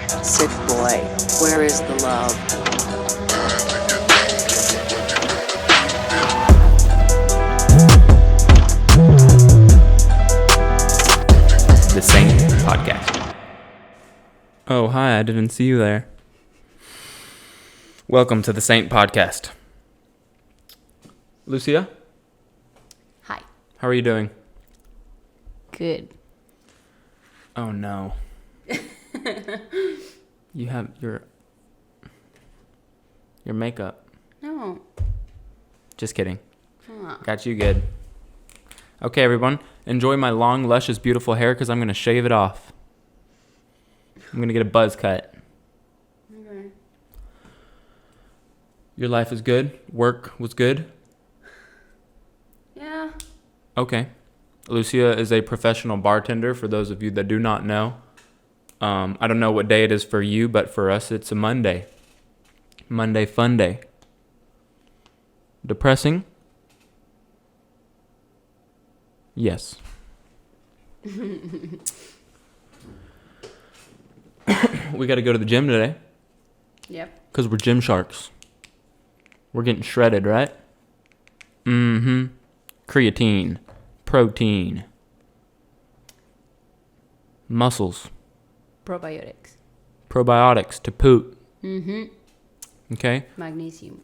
Sick boy, where is the love? The ST.PODCAST. Oh, hi, I didn't see you there. Welcome to the ST.PODCAST. Lucia, Hi. how are you doing? Good. Oh, no. You have your makeup. No. Just kidding. Huh. Got you good. Okay, everyone. Enjoy my long, luscious, beautiful hair because I'm going to shave it off. I'm going to get a buzz cut. Okay. Your life is good? Work was good? Yeah. Okay. Lucia is a professional bartender, for those of you that do not know. I don't know what day it is for you, but for us, it's a Monday. Monday fun day. Depressing? Yes. We got to go to the gym today Yep. because we're gym sharks. We're getting shredded, right? Mm-hmm. Creatine. Protein. Muscles. Probiotics. Probiotics to poop. Mm-hmm. Okay? Magnesium.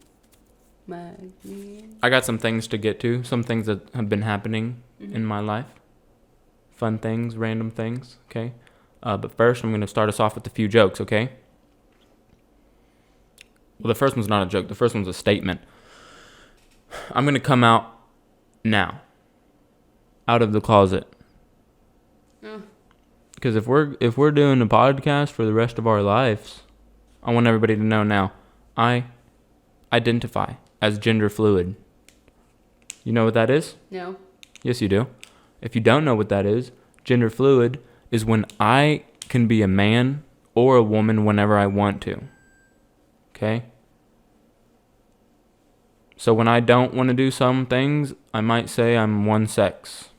I got some things to get to. Some things that have been happening in my life. Fun things, random things, okay? But first, I'm going to start us off with a few jokes, okay? Well, the first one's not a joke. The first one's a statement. I'm going to come out now. Out of the closet. Because if we're doing a podcast for the rest of our lives, I want everybody to know now, I identify as gender fluid. You know what that is? No. Yes, you do. If you don't know what that is, gender fluid is when I can be a man or a woman whenever I want to. Okay? So when I don't want to do some things, I might say I'm one sex.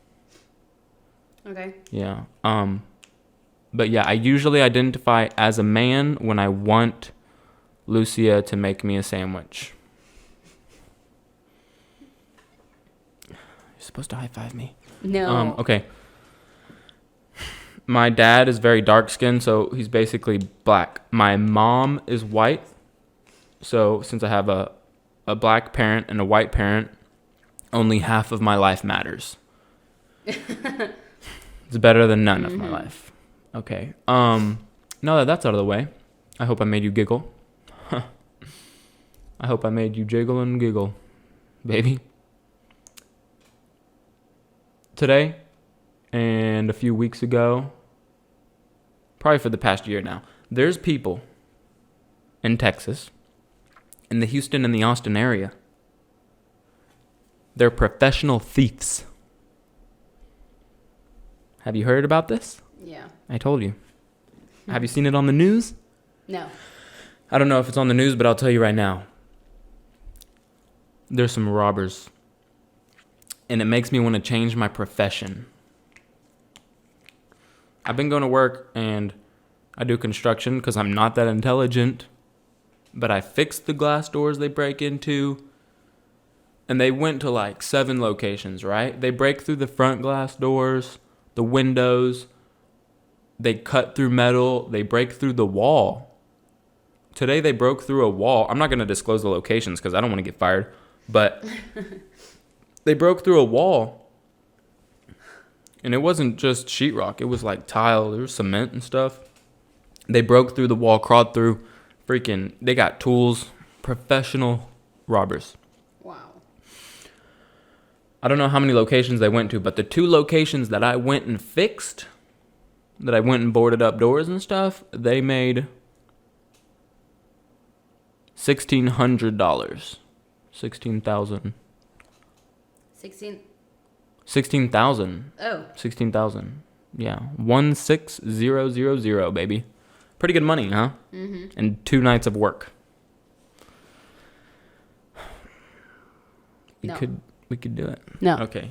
Okay. Yeah. But yeah, I usually identify as a man when I want Lucia to make me a sandwich. You're supposed to high five me. No. Okay. My dad is very dark skinned, so he's basically black. My mom is white. So since I have a black parent and a white parent, only half of my life matters. It's better than none of my life. Okay. Now that that's out of the way, I hope I made you giggle. I hope I made you jiggle and giggle, baby. Today and a few weeks ago, probably for the past year now, there's people in Texas, in the Houston and the Austin area. They're professional thieves. Have you heard about this? Yeah. I told you. Have you seen it on the news? No. I don't know if it's on the news, but I'll tell you right now. There's some robbers. And it makes me want to change my profession. I've been going to work and I do construction because I'm not that intelligent. But I fixed the glass doors they break into. And they went to like 7 locations, right? They break through the front glass doors, the windows. They cut through metal. They break through the wall. Today they broke through a wall. I'm not going to disclose the locations because I don't want to get fired. But they broke through a wall. And it wasn't just sheetrock. It was like tile. There was cement and stuff. They broke through the wall, crawled through. Freaking, they got tools. Professional robbers. Wow. I don't know how many locations they went to, but the 2 locations that I went and fixed, that I went and boarded up doors and stuff, they made $1,600. 16,000. 16,000. Oh. 16,000. Yeah. 16000, baby. Pretty good money, huh? Mm-hmm. And 2 nights of work. We could do it. No. Okay.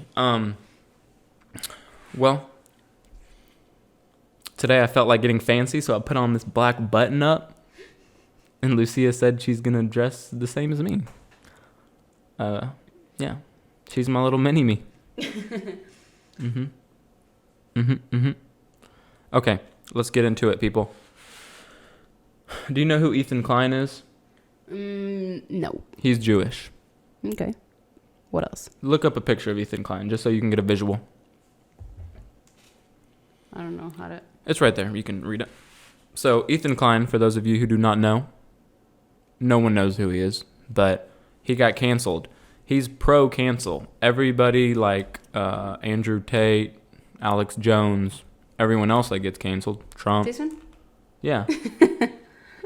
Well, today I felt like getting fancy, so I put on this black button up. And Lucia said she's going to dress the same as me. Yeah. She's my little mini-me. Okay, let's get into it, people. Do you know who Ethan Klein is? No. He's Jewish. Okay. What else? Look up a picture of Ethan Klein, just so you can get a visual. I don't know how to... It's right there. You can read it. So, Ethan Klein, for those of you who do not know, no one knows who he is, but he got canceled. He's pro-cancel. Everybody like Andrew Tate, Alex Jones, everyone else that gets canceled. Trump. This one? Yeah.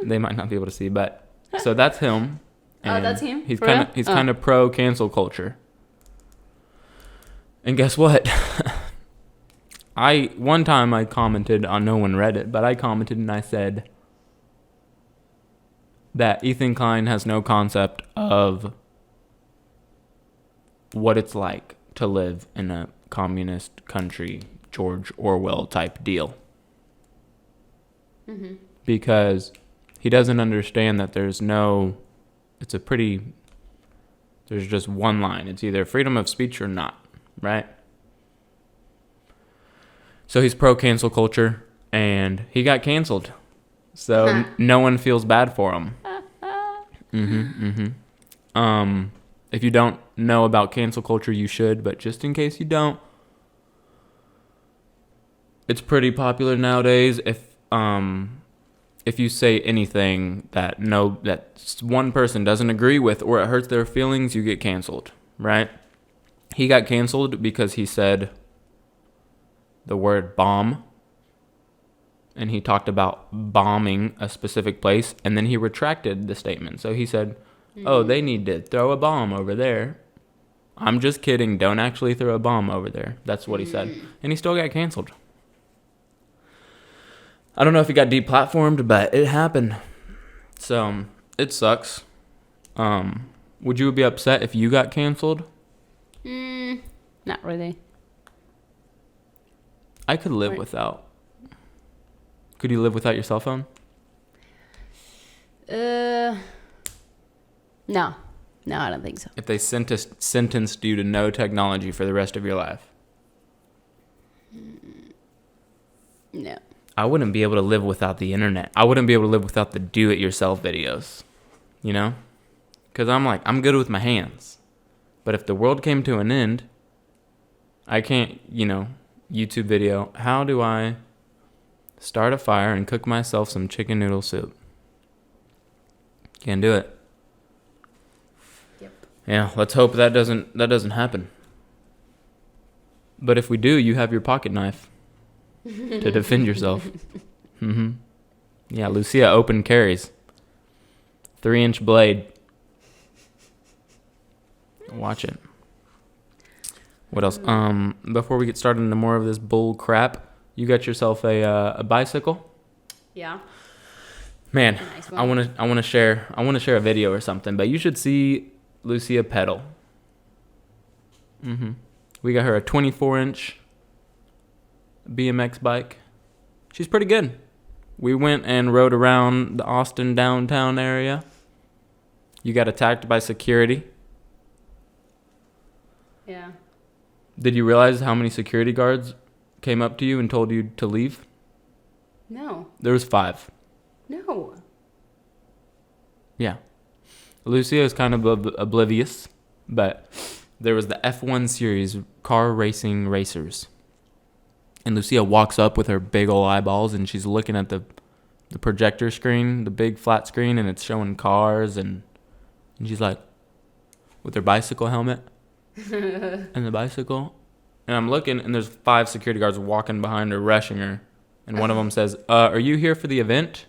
They might not be able to see, but... So, that's him. Oh, that's him? He's For kind of real? he's kind of pro-cancel culture. And guess what? One time I commented on No One Read It, but I commented and I said that Ethan Klein has no concept of what it's like to live in a communist country, George Orwell type deal. Mm-hmm. Because he doesn't understand that there's just one line. It's either freedom of speech or not, right? So he's pro-cancel culture, and he got canceled. So no one feels bad for him. If you don't know about cancel culture, you should, but just in case you don't, it's pretty popular nowadays. If you say anything that one person doesn't agree with or it hurts their feelings, you get canceled, right? He got canceled because he said the word bomb, and he talked about bombing a specific place, and then he retracted the statement. So he said, oh, they need to throw a bomb over there. I'm just kidding. Don't actually throw a bomb over there. That's what he said. And he still got canceled. I don't know if he got deplatformed, but it happened. So, it sucks. Would you be upset if you got canceled? Not really. I could live without. Could you live without your cell phone? No. No, I don't think so. If they sentenced you to no technology for the rest of your life? No. I wouldn't be able to live without the internet. I wouldn't be able to live without the do-it-yourself videos, you know? Because I'm good with my hands. But if the world came to an end, I can't, YouTube video, how do I start a fire and cook myself some chicken noodle soup? Can't do it. Yep. Yeah, let's hope that doesn't happen. But if we do, you have your pocket knife to defend yourself. Yeah, Lucia open carries. 3-inch blade. Watch it. What else? Before we get started into more of this bull crap, you got yourself a bicycle? Yeah. Man, Nice I want to share a video or something, but you should see Lucia pedal. We got her a 24-inch BMX bike. She's pretty good. We went and rode around the Austin downtown area. You got attacked by security. Yeah. Did you realize how many security guards came up to you and told you to leave? No. There was 5. No. Yeah. Lucia is kind of oblivious, but there was the F1 series car racing racers. And Lucia walks up with her big old eyeballs, and she's looking at the projector screen, the big flat screen, and it's showing cars, and she's like, with her bicycle helmet and the bicycle. And I'm looking, and there's 5 security guards walking behind her, rushing her. And one of them says, are you here for the event?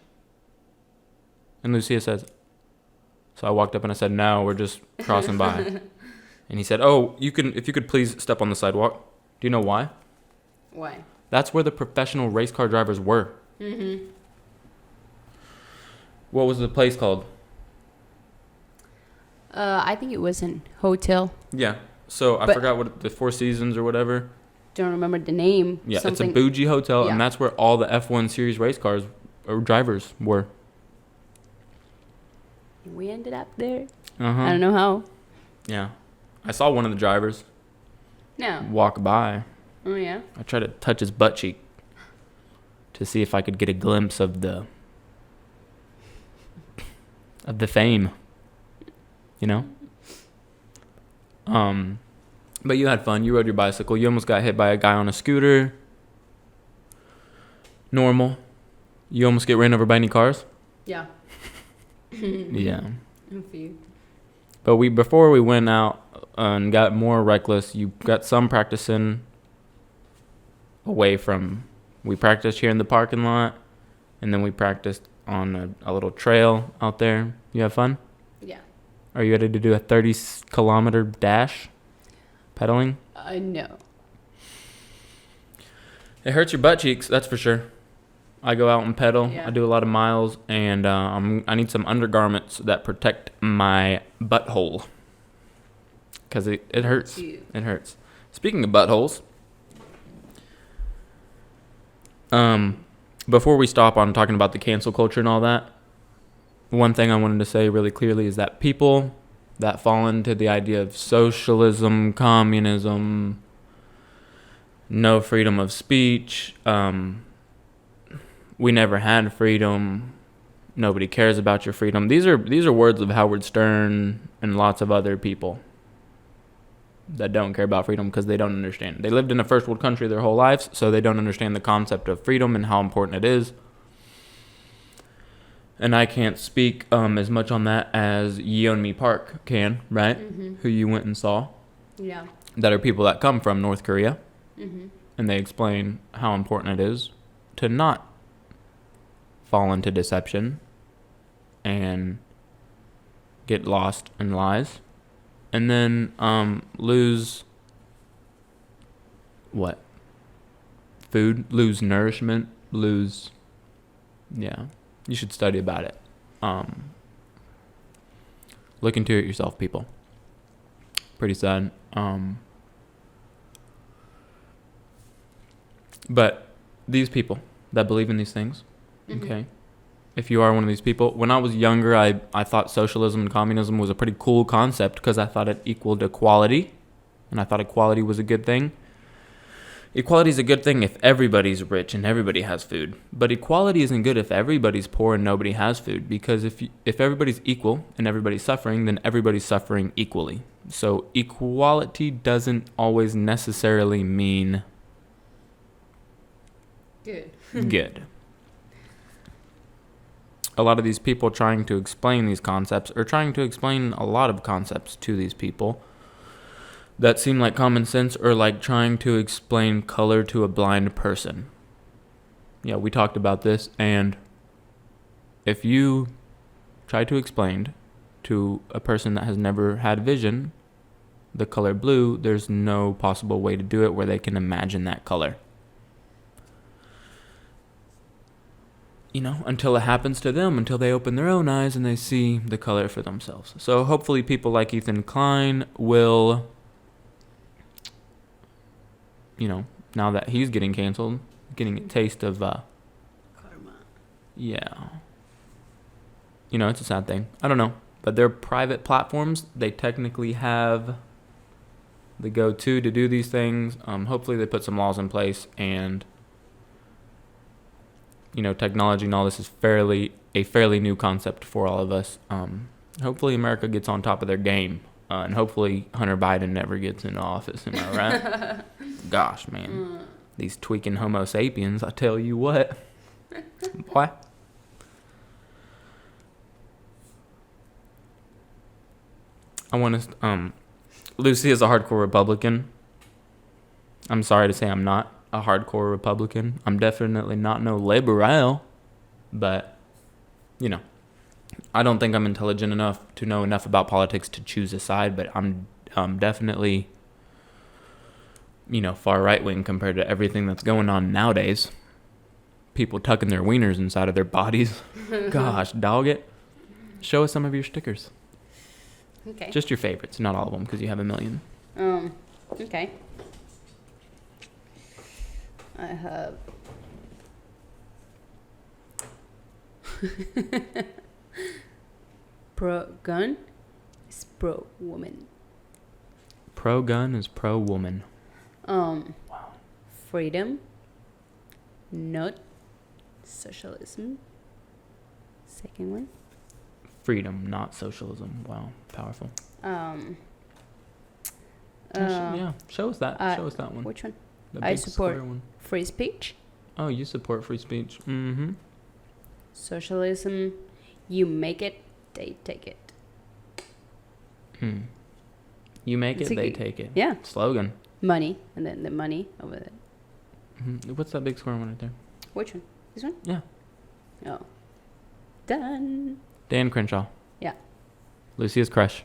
And Lucia says, so I walked up and I said, no, we're just crossing by. And he said, oh, if you could please step on the sidewalk. Do you know why? Why? That's where the professional race car drivers were. What was the place called? I think it was an hotel. Yeah. So I forgot what the Four Seasons or whatever. don't remember the name. Yeah, Something. it's a bougie hotel, Yeah. and that's where all the F1 series race cars or drivers were. We ended up there. Uh-huh. I don't know how. Yeah. I saw one of the drivers No. walk by. Oh, yeah? I tried to touch his butt cheek to see if I could get a glimpse of the fame. You know? But you had fun. You rode your bicycle. You almost got hit by a guy on a scooter. Normal. You almost get ran over by any cars? Yeah. Yeah. A few. But before we went out and got more reckless, you got some practicing away from. We practiced here in the parking lot, and then we practiced on a little trail out there. You have fun? Yeah. Are you ready to do a 30-kilometer dash pedaling? No. It hurts your butt cheeks, that's for sure. I go out and pedal. Yeah. I do a lot of miles, and I need some undergarments that protect my butthole. Because it hurts. Cute. It hurts. Speaking of buttholes, before we stop on talking about the cancel culture and all that, one thing I wanted to say really clearly is that people that fall into the idea of socialism, communism, no freedom of speech, we never had freedom, nobody cares about your freedom. These are words of Howard Stern and lots of other people that don't care about freedom because they don't understand. They lived in a first world country their whole lives, so they don't understand the concept of freedom and how important it is. And I can't speak as much on that as Yeonmi Park can, right? Mm-hmm. Who you went and saw. Yeah. That are people that come from North Korea. Mm-hmm. And they explain how important it is to not fall into deception and get lost in lies. And then lose what? Food, lose nourishment, lose... Yeah. You should study about it. Look into it yourself, people. Pretty sad. But these people that believe in these things, Mm-hmm. okay? If you are one of these people, when I was younger, I thought socialism and communism was a pretty cool concept because I thought it equaled equality, and I thought equality was a good thing. Equality is a good thing if everybody's rich and everybody has food. But equality isn't good if everybody's poor and nobody has food. Because if everybody's equal and everybody's suffering, then everybody's suffering equally. So equality doesn't always necessarily mean Good. good. A lot of these people trying to explain these concepts or trying to explain a lot of concepts to these people that seem like common sense or like trying to explain color to a blind person. Yeah, we talked about this, and if you try to explain to a person that has never had vision the color blue, there's no possible way to do it where they can imagine that color. You know, until it happens to them, until they open their own eyes and they see the color for themselves. So hopefully people like Ethan Klein will... You know, now that he's getting canceled, getting a taste of, Karma. yeah. You know, it's a sad thing. I don't know. But they're private platforms. They technically have the go-to to do these things. Hopefully they put some laws in place and, you know, technology and all this is a fairly new concept for all of us. Hopefully America gets on top of their game. And hopefully Hunter Biden never gets into office. Am I right? Gosh, man. These tweaking Homo sapiens, I tell you what. Boy. I want to... Lucy is a hardcore Republican. I'm sorry to say I'm not a hardcore Republican. I'm definitely not no liberal. But, you know. I don't think I'm intelligent enough to know enough about politics to choose a side, but I'm definitely, you know, far right-wing compared to everything that's going on nowadays. People tucking their wieners inside of their bodies. Gosh, dog it. Show us some of your stickers. Okay. Just your favorites, not all of them, because you have a million. Okay. I have. Pro gun is pro woman. Pro gun is pro woman. Wow. Freedom, not socialism. Second one. Freedom, not socialism. Wow, powerful. Show us that. Show us that one. Which one? The I big support square one. free speech. Oh, you support free speech. Mm-hmm. Socialism, you make it, they take it. You make It's it, a they g- take it. Yeah. Slogan. Money, and then the money over there. What's that big square one right there? Which one? This one? Yeah. Oh. Done. Dan Crenshaw. Yeah. Lucia's crush.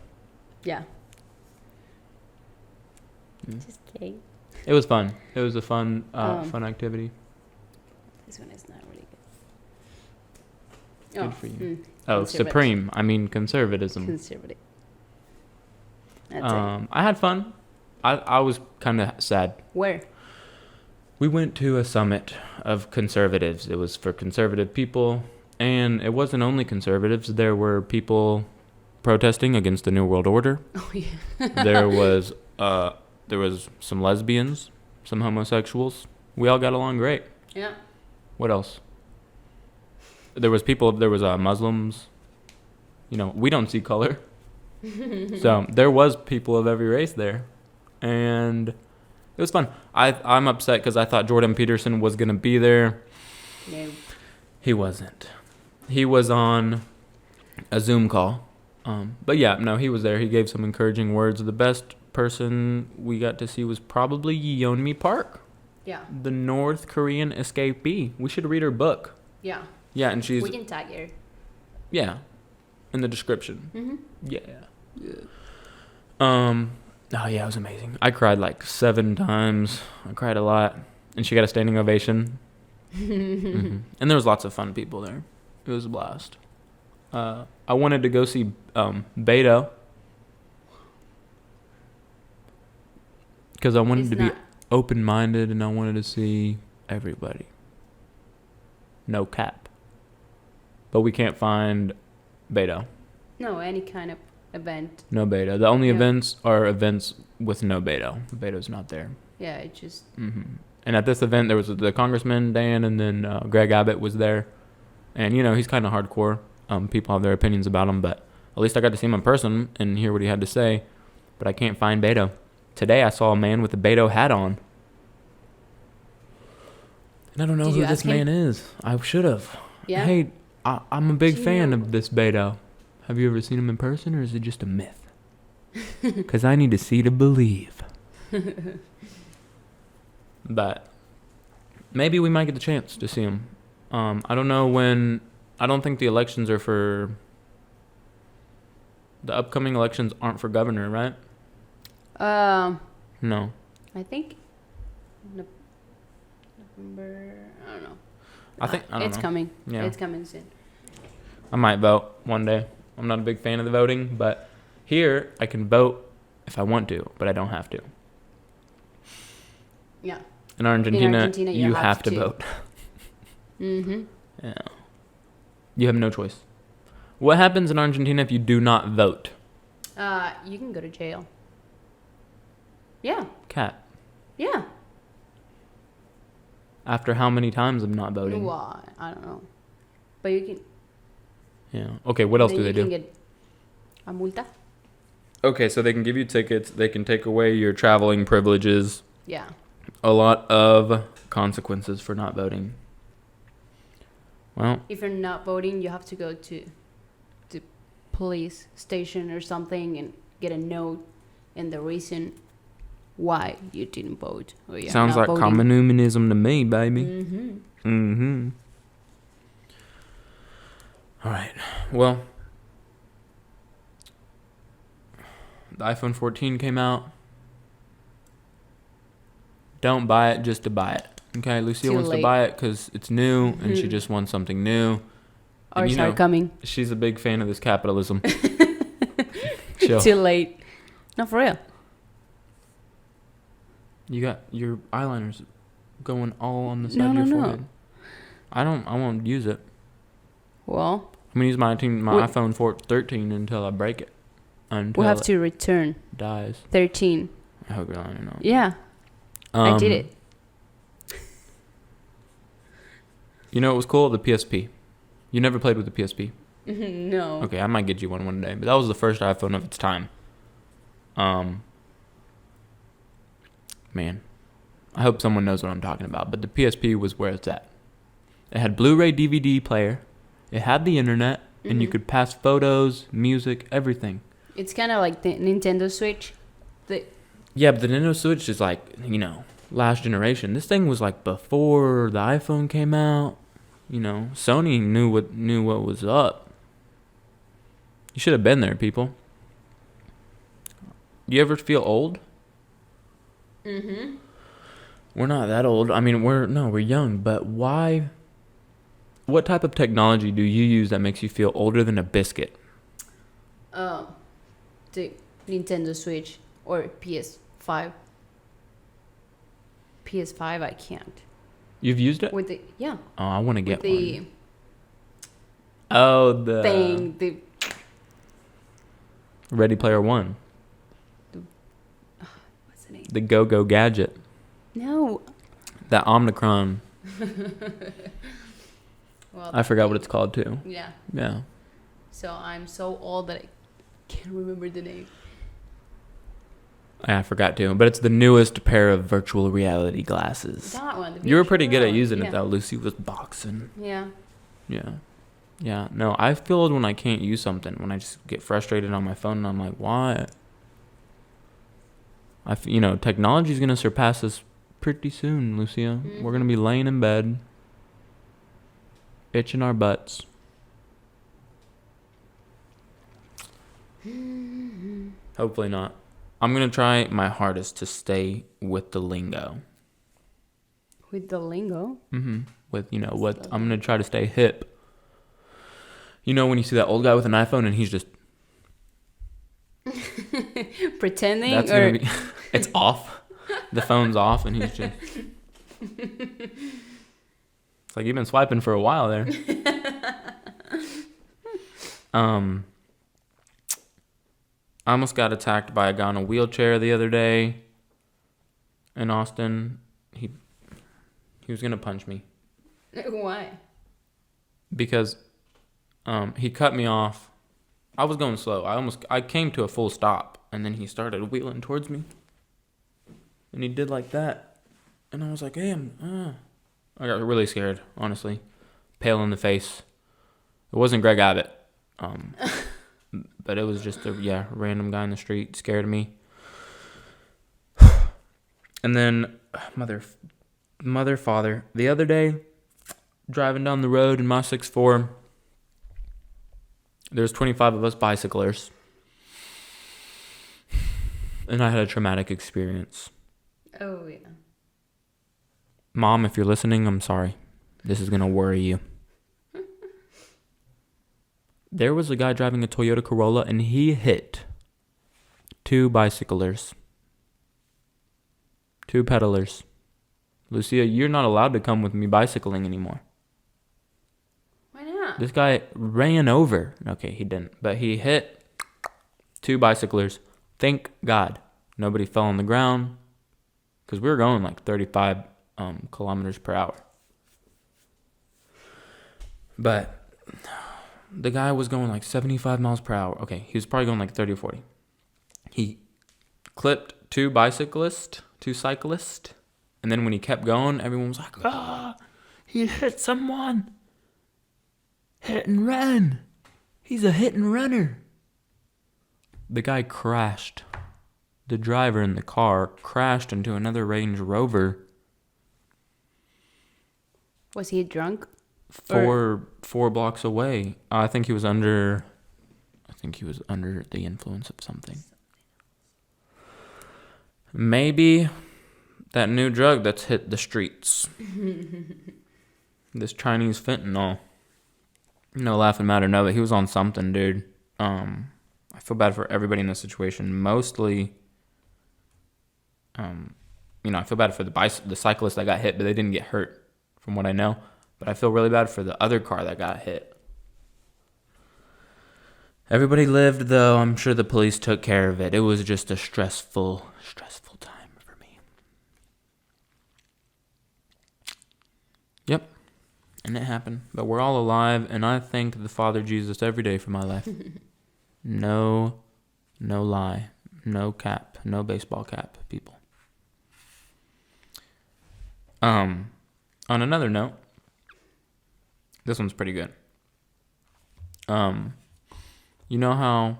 Yeah. Mm. Just kidding. It was fun. It was a fun activity. This one is not really good. Good for you. Oh, Oh, supreme. I mean conservatism. Conservative. That's it. I had fun. I was kind of sad. Where? We went to a summit of conservatives. It was for conservative people, and it wasn't only conservatives. There were people protesting against the New World Order. Oh yeah. There was some lesbians, some homosexuals. We all got along great. Yeah. What else? There was Muslims. You know, we don't see color. So there was people of every race there. And it was fun. I'm upset because I thought Jordan Peterson was going to be there. No. He wasn't. He was on a Zoom call. But yeah, no, he was there. He gave some encouraging words. The best person we got to see was probably Yeonmi Park, Yeah. the North Korean escapee. We should read her book. Yeah. Yeah, and she's... We can tag her. Yeah, in the description. Mm-hmm. Yeah. Oh yeah, it was amazing. I cried like 7 times. I cried a lot, and she got a standing ovation. And there was lots of fun people there. It was a blast. I wanted to go see Beto because I wanted to be open-minded, and I wanted to see everybody. No cap. But we can't find Beto. No, any kind of event. No Beto. The only Yeah. events are events with no Beto. Beto's not there. Yeah, it just. And at this event, there was the Congressman, Dan, and then Greg Abbott was there. And, you know, he's kind of hardcore. People have their opinions about him, but at least I got to see him in person and hear what he had to say. But I can't find Beto. Today, I saw a man with a Beto hat on. And I don't know Did who you this ask him? man is. I should have. Yeah. Hey, I'm a big Do you fan know- of this Beto. Have you ever seen him in person, or is it just a myth? Because I need to see to believe. But maybe we might get the chance to see him. I don't know when. I don't think the elections are for. The upcoming elections aren't for governor, right? No. I think November. I don't know. I don't It's know. coming. Yeah. It's coming soon. I might vote one day. I'm not a big fan of the voting, but here I can vote if I want to, but I don't have to. Yeah. In Argentina, Argentina, you you have have to to. vote. Mm-hmm. Yeah. You have no choice. What happens in Argentina if you do not vote? You can go to jail. Yeah. Cat. Yeah. After how many times of not voting? Well, I don't know. But you can. Yeah. Okay, what else then do they you do? can get a multa. Okay, so they can give you tickets. They can take away your traveling privileges. Yeah. A lot of consequences for not voting. Well, If you're not voting, you have to go to the police station or something and get a note and the reason why you didn't vote. Or you're sounds not like voting. communism to me, baby. Mm-hmm. Mm-hmm. All right. Well, the iPhone 14 came out. Don't buy it just to buy it. Okay, Lucia Too wants to late. buy it because it's new and she Mhm. just wants something new. And Ours are coming. she's a big fan of this capitalism. Chill. Too late. No, for real. You got your eyeliners going all on the side No, of your no, no. forehead. I won't use it. Well, I'm gonna use my We- iPhone 13 until I break it. Until we have it to return dies. 13. I hope you're lying. No. Yeah, I did it. You know what was cool? The PSP. You never played with the PSP? No. Okay, I might get you one day. But that was the first iPhone of its time. Man, I hope someone knows what I'm talking about. But the PSP was where it's at. It had Blu-ray DVD player. It had the internet. And you could pass photos, music, everything. It's kind of like the Nintendo Switch. Yeah, but the Nintendo Switch is like, last generation. This thing was like before the iPhone came out. Sony knew what was up. You should have been there, people. Do you ever feel old? Mm-hmm. We're not that old. I mean, we're young, but why? What type of technology do you use that makes you feel older than a biscuit? The Nintendo Switch or PS5. PS5, I can't. You've used it? With the Oh, I want to get the one. Oh, the thing, the Ready Player One. what's the name? The Go-Go Gadget. No. That Omnicron. Well, I forgot what it's called too. Yeah. Yeah. So I'm so old that I can't remember the name. I forgot too. But it's the newest pair of virtual reality glasses. That one. You were pretty good at one, using yeah. it though. Lucy was boxing. Yeah. Yeah. Yeah. No, I feel old when I can't use something. When I just get frustrated on my phone and I'm like, why? Technology's going to surpass us pretty soon, Lucia. Mm-hmm. We're going to be laying in bed, itching our butts. Hopefully not. I'm going to try my hardest to stay with the lingo. With the lingo? Mm-hmm. With, what I'm going to try to stay hip. When you see that old guy with an iPhone and he's just Pretending that's or gonna be it's off. The phone's off and he's just it's like you've been swiping for a while there. I almost got attacked by a guy in a wheelchair the other day in Austin. He was gonna punch me. Why? Because he cut me off. I was going slow. I came to a full stop, and then he started wheeling towards me. And he did like that. And I was like, hey, I got really scared, honestly. Pale in the face. It wasn't Greg Abbott. But it was just a random guy in the street. Scared me. And then, father. The other day, driving down the road in my 6'4", there's 25 of us bicyclers. And I had a traumatic experience. Oh, yeah. Mom, if you're listening, I'm sorry. This is going to worry you. There was a guy driving a Toyota Corolla and he hit 2 bicyclers. 2 pedalers. Lucia, you're not allowed to come with me bicycling anymore. Why not? This guy ran over. Okay, he didn't. But he hit 2 bicyclers. Thank God nobody fell on the ground. Because we were going like 35 kilometers per hour. But the guy was going like 75 miles per hour. Okay, he was probably going like 30 or 40. He clipped 2 cyclists. And then when he kept going, everyone was like, he hit someone. Hit and run. He's a hit and runner. The guy crashed. The driver in the car crashed into another Range Rover. Was he drunk? 4 blocks away. I think he was under the influence of something. Maybe that new drug that's hit the streets. This Chinese fentanyl. No laughing matter. No, but he was on something, dude. I feel bad for everybody in this situation. Mostly I feel bad for the cyclist that got hit, but they didn't get hurt, from what I know. But I feel really bad for the other car that got hit. Everybody lived, though. I'm sure the police took care of it. It was just a stressful time for me. Yep. And it happened. But we're all alive, and I thank the Father Jesus every day for my life. No lie. No cap. No baseball cap, people. On another note, this one's pretty good. You know how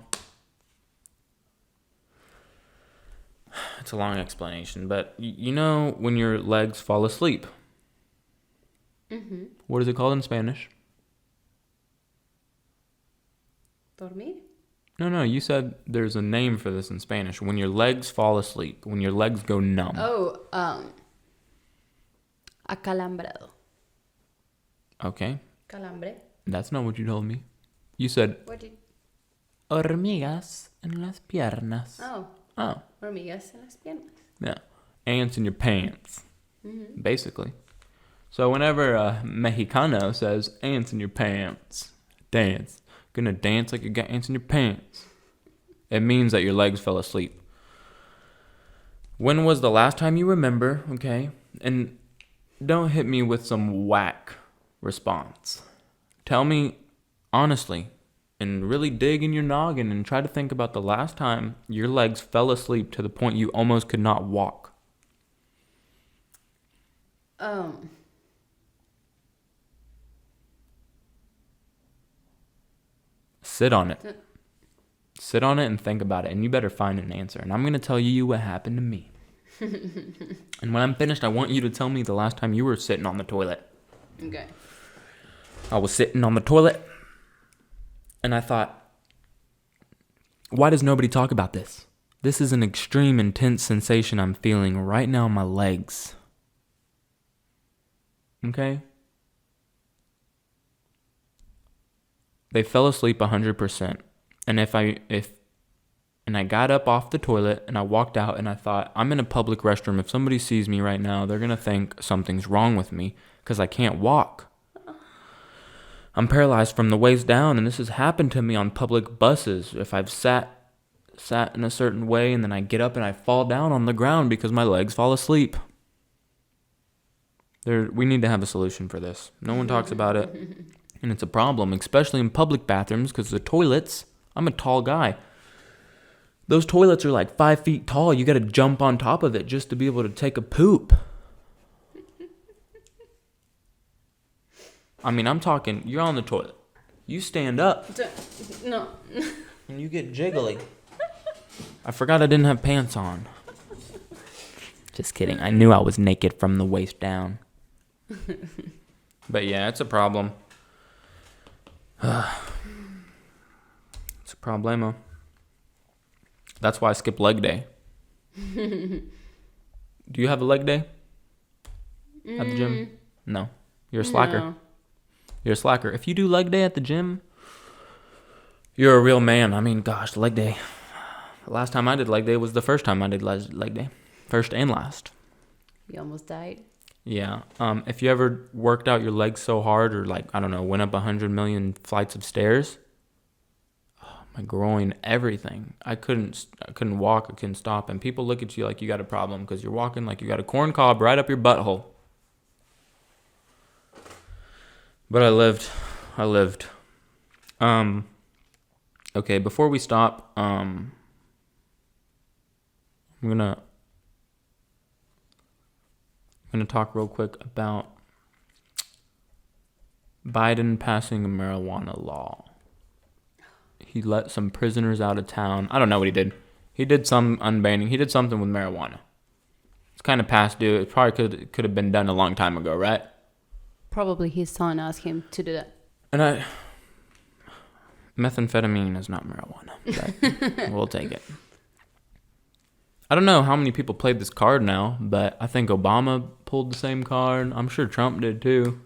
it's a long explanation, but you know when your legs fall asleep. Mm-hmm. What is it called in Spanish? Dormir? No, you said there's a name for this in Spanish. When your legs fall asleep, when your legs go numb. Oh, acalambrado. Okay. Calambre. That's not what you told me. You said What did... hormigas en las piernas. Oh. Oh. Hormigas en las piernas. Yeah. Ants in your pants. Mm-hmm. Basically. So whenever a Mexicano says ants in your pants, dance. Gonna dance like you got ants in your pants. It means that your legs fell asleep. When was the last time you remember, okay? And don't hit me with some whack response. Tell me honestly and really dig in your noggin and try to think about the last time your legs fell asleep to the point you almost could not walk. Sit on it. Sit on it and think about it, and you better find an answer. And I'm going to tell you what happened to me. And when I'm finished, I want you to tell me the last time you were sitting on the toilet. Okay. I was sitting on the toilet, and I thought, why does nobody talk about this? This is an extreme, intense sensation I'm feeling right now in my legs. Okay? They fell asleep 100%. And I got up off the toilet and I walked out and I thought, I'm in a public restroom. If somebody sees me right now, they're going to think something's wrong with me because I can't walk. I'm paralyzed from the waist down, and this has happened to me on public buses. If I've sat in a certain way and then I get up and I fall down on the ground because my legs fall asleep. We need to have a solution for this. No one talks about it. And it's a problem, especially in public bathrooms, because the toilets, I'm a tall guy. Those toilets are like 5 feet tall. You got to jump on top of it just to be able to take a poop. I mean, I'm talking, you're on the toilet. You stand up. No. And you get jiggly. I forgot I didn't have pants on. Just kidding. I knew I was naked from the waist down. But yeah, it's a problem. It's a problemo. That's why I skip leg day. Do you have a leg day at the gym? No. You're a slacker. No. You're a slacker. If you do leg day at the gym, you're a real man. I mean, gosh, leg day. The last time I did leg day was the first time I did leg day. First and last. You almost died? Yeah. If you ever worked out your legs so hard or went up 100 million flights of stairs, my groin, everything. I couldn't walk. I couldn't stop. And people look at you like you got a problem because you're walking like you got a corn cob right up your butthole. But I lived. Okay, before we stop, I'm gonna talk real quick about Biden passing a marijuana law. He let some prisoners out of town. I don't know what he did. He did some unbanning. He did something with marijuana. It's kind of past due. It probably could have been done a long time ago, right? Probably his son asked him to do that. And methamphetamine is not marijuana, but we'll take it. I don't know how many people played this card now, but I think Obama pulled the same card. I'm sure Trump did too.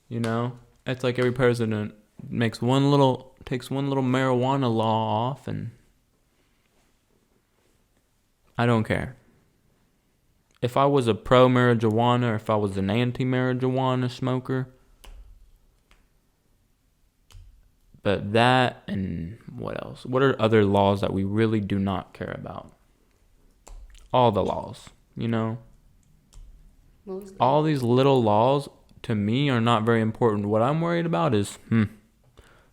You know, it's like every president takes one little marijuana law off, and I don't care. if I was a pro-marijuana or if I was an anti-marijuana smoker. But that and what else? What are other laws that we really do not care about? All the laws, you know? All these little laws, to me, are not very important. What I'm worried about is,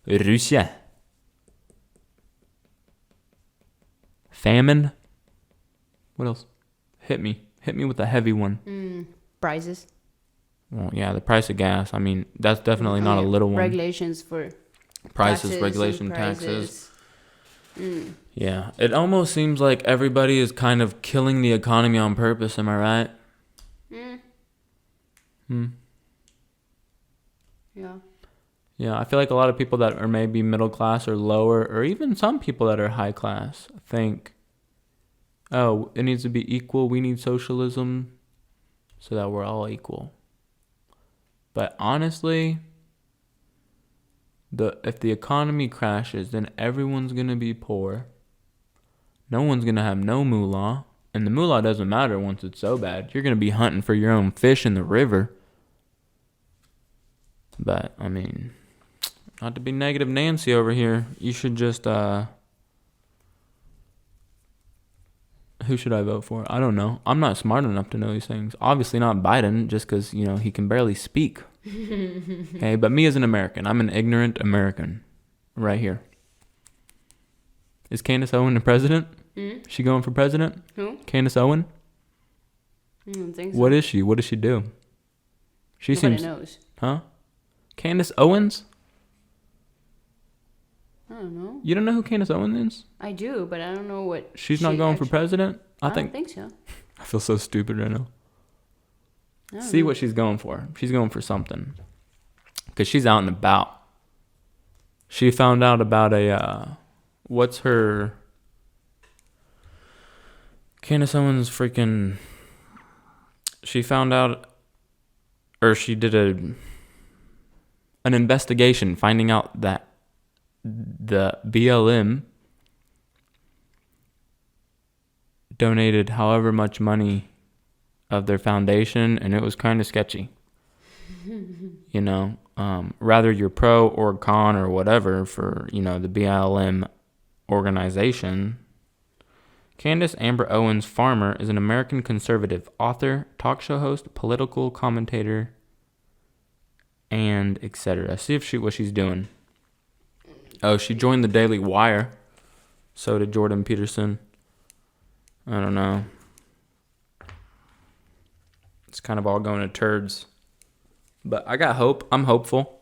Russia. Famine. What else? Hit me with a heavy one. Prices. Well, yeah, the price of gas. I mean, that's definitely not a little one. Regulations for prices, regulation, taxes. Yeah, it almost seems like everybody is kind of killing the economy on purpose. Am I right? Yeah. Yeah, I feel like a lot of people that are maybe middle class or lower, or even some people that are high class, think, oh, it needs to be equal. We need socialism so that we're all equal. But honestly, if the economy crashes, then everyone's going to be poor. No one's going to have no moolah. And the moolah doesn't matter once it's so bad. You're going to be hunting for your own fish in the river. But, I mean, not to be negative Nancy over here, you should just, who should I vote for? I don't know. I'm not smart enough to know these things. Obviously not Biden, just because, he can barely speak. Okay, but me as an American, I'm an ignorant American right here. Is Candace Owen the president? She going for president? Who? Candace Owen? I don't think so. What is she? What does she do? Nobody knows. Huh? Candace Owens? I don't know. You don't know who Candace Owens is? I do, but I don't know what. She's not going for president? I don't think so. I feel so stupid right now. See what she's going for. She's going for something. Because she's out and about. She found out about what's her... Candace Owens freaking... She found out... Or she did an investigation finding out that the BLM donated however much money of their foundation, and it was kind of sketchy. Rather you're pro or con or whatever for, the BLM organization. Candace Amber Owens Farmer is an American conservative author, talk show host, political commentator, and etc. See what she's doing. Oh, she joined the Daily Wire. So did Jordan Peterson. I don't know. It's kind of all going to turds. But I got hope. I'm hopeful.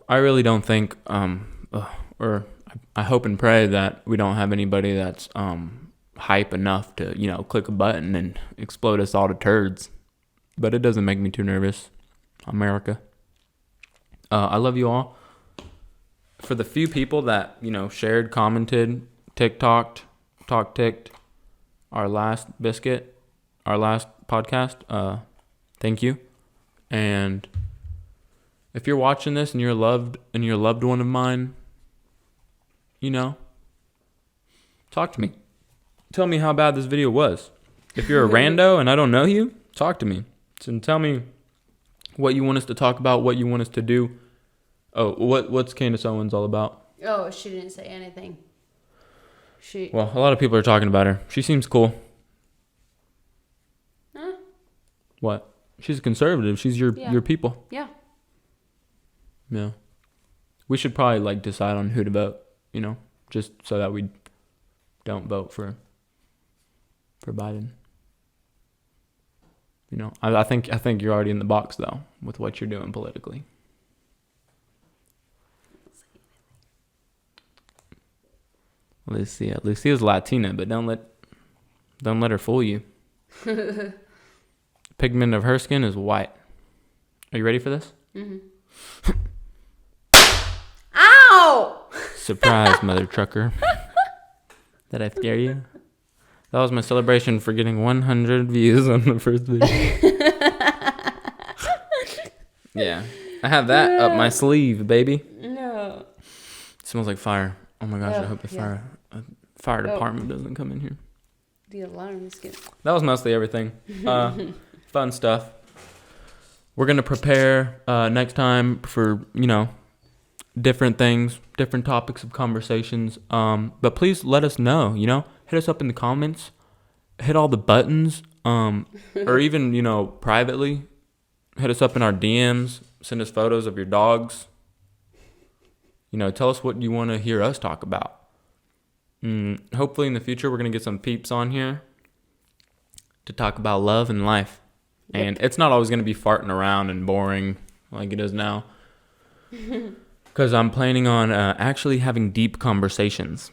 I really don't think, or I hope and pray that we don't have anybody that's hype enough to, click a button and explode us all to turds. But it doesn't make me too nervous. America. I love you all. For the few people that, shared, commented, TikToked, talk-ticked our last biscuit, our last podcast, thank you. And if you're watching this and you're a loved one of mine, talk to me. Tell me how bad this video was. If you're a rando and I don't know you, talk to me. And tell me what you want us to talk about, what you want us to do. Oh, what's Candace Owens all about? Oh, she didn't say anything. Well, a lot of people are talking about her. She seems cool. Huh? What? She's a conservative. She's your people. Yeah. Yeah. We should probably decide on who to vote, just so that we don't vote for Biden. I think you're already in the box though with what you're doing politically. Lucia's Latina, but don't let her fool you. Pigment of her skin is white. Are you ready for this? Mm-hmm. Ow! Surprise, mother trucker. Did I scare you? That was my celebration for getting 100 views on the first video. Yeah. I have that up my sleeve, baby. No. It smells like fire. Oh my gosh, I hope the fire department doesn't come in here. The alarm is good. That was mostly everything. Fun stuff. We're going to prepare next time for, different things, different topics of conversations. But please let us know, hit us up in the comments, hit all the buttons, or even, privately, hit us up in our DMs, send us photos of your dogs. Tell us what you want to hear us talk about. Hopefully in the future, we're going to get some peeps on here to talk about love and life. Yep. And it's not always going to be farting around and boring like it is now. Because I'm planning on actually having deep conversations.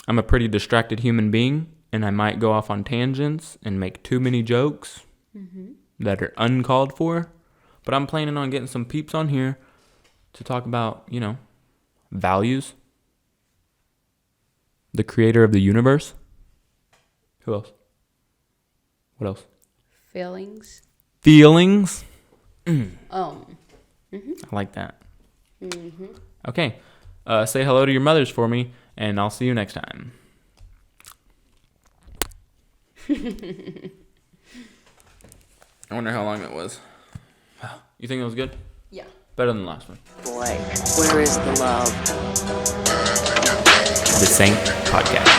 I'm a pretty distracted human being, and I might go off on tangents and make too many jokes that are uncalled for. But I'm planning on getting some peeps on here to talk about, values. The creator of the universe. Who else? What else? Feelings. I like that. Okay. Say hello to your mothers for me, and I'll see you next time. I wonder how long that was. You think it was good? Yeah. Better than the last one. Boy, where is the love? The Saint Podcast.